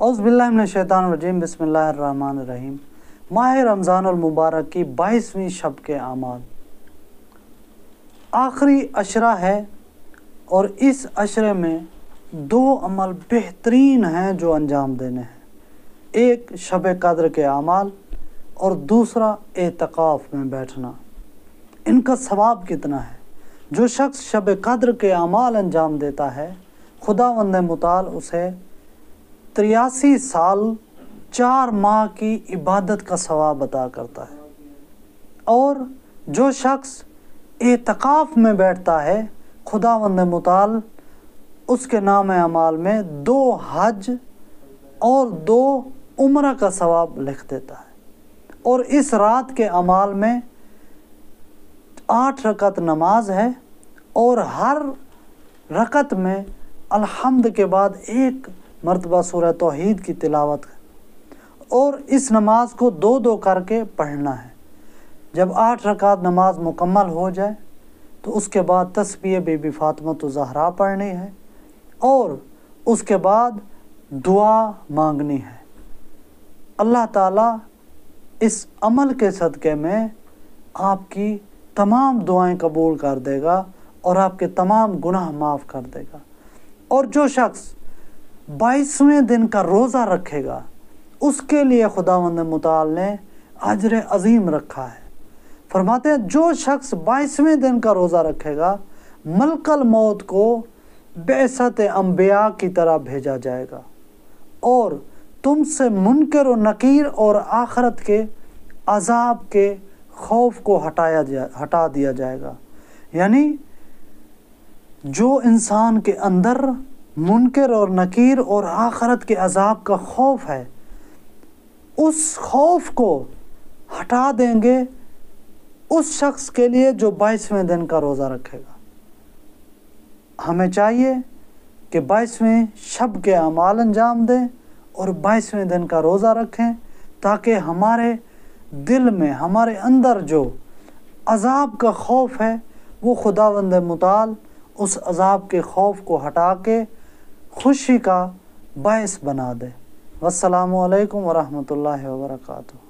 औज़ बिल्लाहि मिनश शैतानिर रजीम बिस्मिल्लाहिर रहमानिर रहीम। माह रमज़ान मुबारक की 22वीं शब के आमाल आखिरी अशरा है और इस अशरे में दो अमल बेहतरीन हैं जो अंजाम देने हैं। एक शब कद्र के आमाल और दूसरा एतकाफ़ में बैठना। इनका सवाब कितना है? जो शख्स शब कद्र के आमाल अंजाम देता है, खुदावंद मुताल उसे 83 साल 4 माह की इबादत का सवाब अता करता है। और जो शख्स एतकाफ़ में बैठता है, खुदावंद मुताल उसके नाम अमाल में 2 हज और 2 उम्रा का सवाब लिख देता है। और इस रात के अमाल में 8 रकत नमाज है और हर रकत में अल्हम्द के बाद 1 मरतबा सूरह तौहीद की तिलावत है। और इस नमाज को 2-2 करके पढ़ना है। जब 8 रकात नमाज मुकम्मल हो जाए तो उसके बाद तस्बीह बीबी फातिमा ज़हरा पढ़नी है और उसके बाद दुआ मांगनी है। अल्लाह ताला इस अमल के सदक़े में आपकी तमाम दुआएं कबूल कर देगा और आपके तमाम गुनाह माफ़ कर देगा। और जो शख्स 22वें दिन का रोज़ा रखेगा, उसके लिए खुदावंद मुताल ने अजर अज़ीम रखा है। फरमाते हैं जो शख्स 22वें दिन का रोज़ा रखेगा, मलकल मौत को बेअसत अंबिया की तरह भेजा जाएगा और तुमसे मुनकर व नकीर और आखरत के अज़ाब के खौफ को हटा दिया जाएगा। यानी जो इंसान के अंदर मुनकर और नकीर और आखरत के अज़ाब का खौफ है, उस खौफ को हटा देंगे उस शख्स के लिए जो 22वें दिन का रोज़ा रखेगा। हमें चाहिए कि 22वें शब के अमाल अंजाम दें और 22वें दिन का रोज़ा रखें, ताकि हमारे दिल में, हमारे अंदर जो अज़ाब का खौफ है, वो खुदावंद मुताल उस अज़ाब के खौफ को हटा के खुशी का बायस बना दे। वस्सलामु अलैकुम व रहमतुल्लाहि व बरकातुहू।